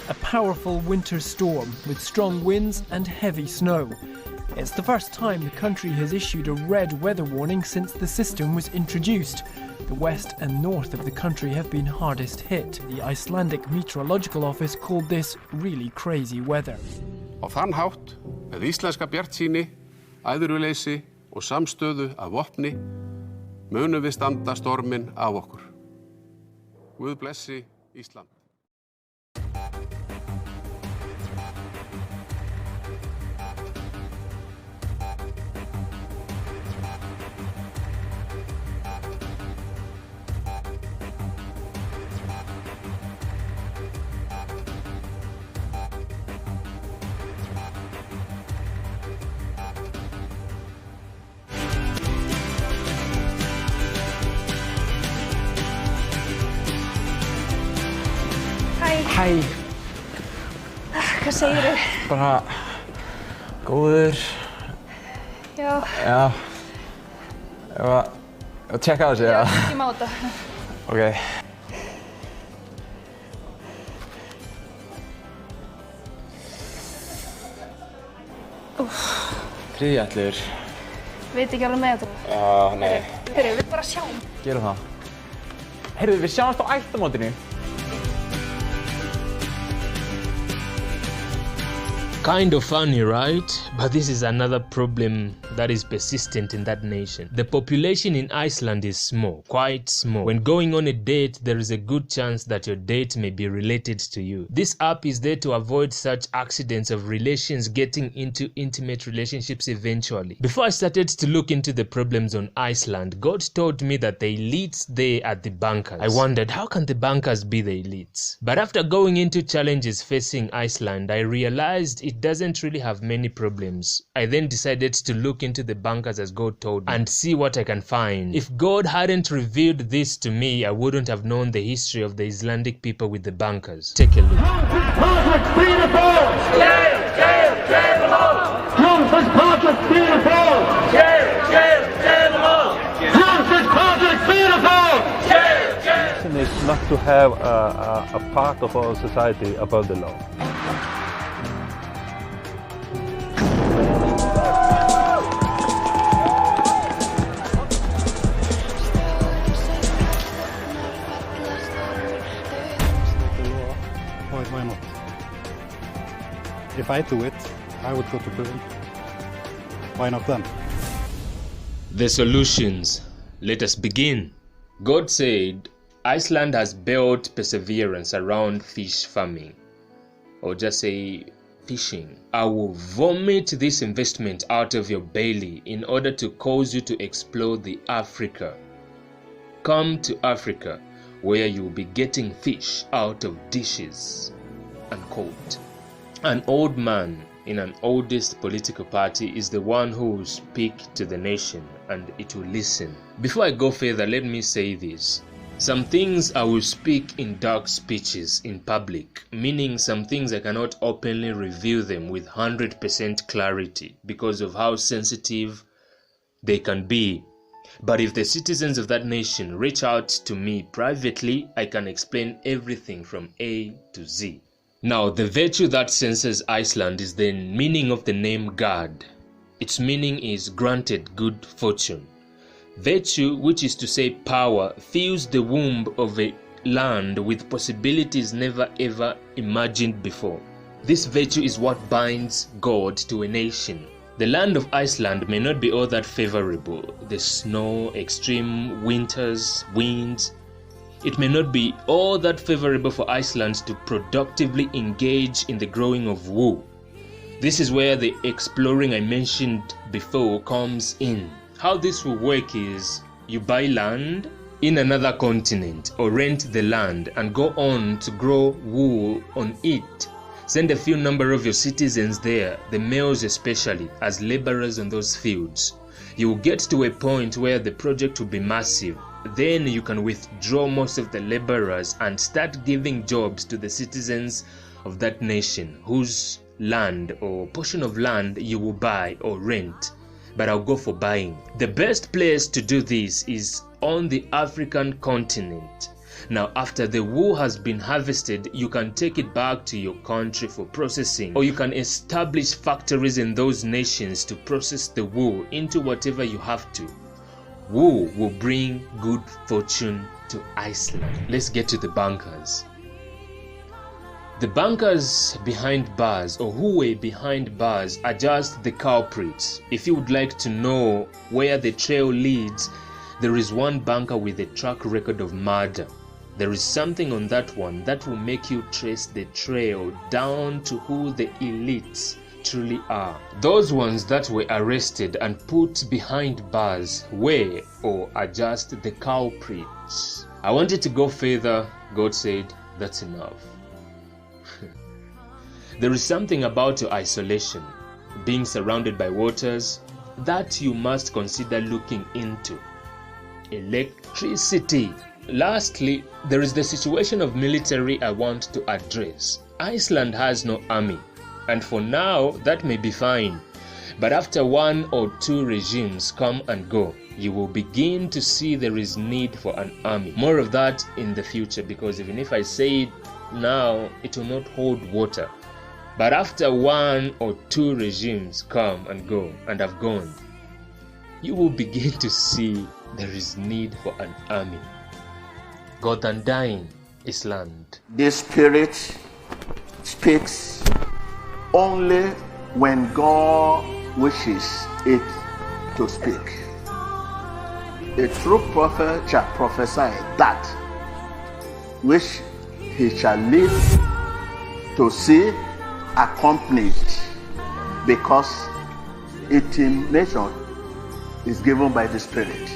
a powerful winter storm with strong winds and heavy snow. It's the first time the country has issued a red weather warning since the system was introduced. The west and north of the country have been hardest hit. The Icelandic Meteorological Office called this really crazy weather. Á þann hátt, með íslenska bjartsýni, æðruleysi og samstöðu af vopni, munum við standa storminn af okkur. Guð blessi Ísland. Hæ. Hvað segirðu? Bara góður. Já. Já. Ef að tjekka á þessu, Já, kíkjum á þetta. Ok. Þriðjætlur. Veit ekki alveg með þetta. Já, nei. Heyrðu, við bara sjáum. Gerum það. Heyrðu, við sjáumst á ættamótinu. Kind of funny, right? But this is another problem that is persistent in that nation. The population in Iceland is small, quite small. When going on a date, there is a good chance that your date may be related to you. This app is there to avoid such accidents of relations getting into intimate relationships eventually. Before I started to look into the problems on Iceland, God told me that the elites there are the bankers. I wondered, how can the bankers be the elites? But after going into challenges facing Iceland, I realized it doesn't really have many problems. I then decided to look into the bankers as God told me and see what I can find. If God hadn't revealed this to me, I wouldn't have known the history of the Icelandic people with the bankers. Take a look. Is not to have a part of our society above the law. Why not? If I do it, I would go to prison. Why not them? The solutions. Let us begin. God said, Iceland has built perseverance around fish farming, or just say fishing. I will vomit this investment out of your belly in order to cause you to explore the Africa. Come to Africa, where you will be getting fish out of dishes. Unquote. An old man in an oldest political party is the one who will speak to the nation and it will listen. Before I go further, let me say this. Some things I will speak in dark speeches in public, meaning some things I cannot openly reveal them with 100% clarity because of how sensitive they can be. But if the citizens of that nation reach out to me privately, I can explain everything from A to Z. Now, the virtue that censors Iceland is the meaning of the name God. Its meaning is granted good fortune. Virtue, which is to say power, fills the womb of a land with possibilities never ever imagined before. This virtue is what binds God to a nation. The land of Iceland may not be all that favorable. The snow, extreme winters, winds. It may not be all that favorable for Iceland to productively engage in the growing of wool. This is where the exploring I mentioned before comes in. How this will work is you buy land in another continent or rent the land and go on to grow wool on it. Send a few number of your citizens there, the males especially, as laborers on those fields. You will get to a point where the project will be massive. Then you can withdraw most of the laborers and start giving jobs to the citizens of that nation whose land or portion of land you will buy or rent. But I'll go for buying. The best place to do this is on the African continent. Now, after the wool has been harvested, you can take it back to your country for processing, or you can establish factories in those nations to process the wool into whatever you have to. Wool will bring good fortune to Iceland. Let's get to the bankers. The bankers behind bars, or who were behind bars, are just the culprits. If you would like to know where the trail leads, there is one banker with a track record of murder. There is something on that one that will make you trace the trail down to who the elites truly are. Those ones that were arrested and put behind bars were or are just the culprits. I wanted to go further. God said, that's enough. There is something about your isolation, being surrounded by waters, that you must consider looking into. Electricity. Lastly, there is the situation of military I want to address. Iceland has no army, and for now that may be fine. But after 1 or 2 regimes come and go, you will begin to see there is need for an army. More of that in the future, because even if I say it now, it will not hold water. But after 1 or 2 regimes come and go and have gone, you will begin to see there is need for an army. Gothandine, Iceland. The Spirit speaks only when God wishes it to speak. A true prophet shall prophesy that which he shall live to see accomplished, because intimation is given by the Spirit.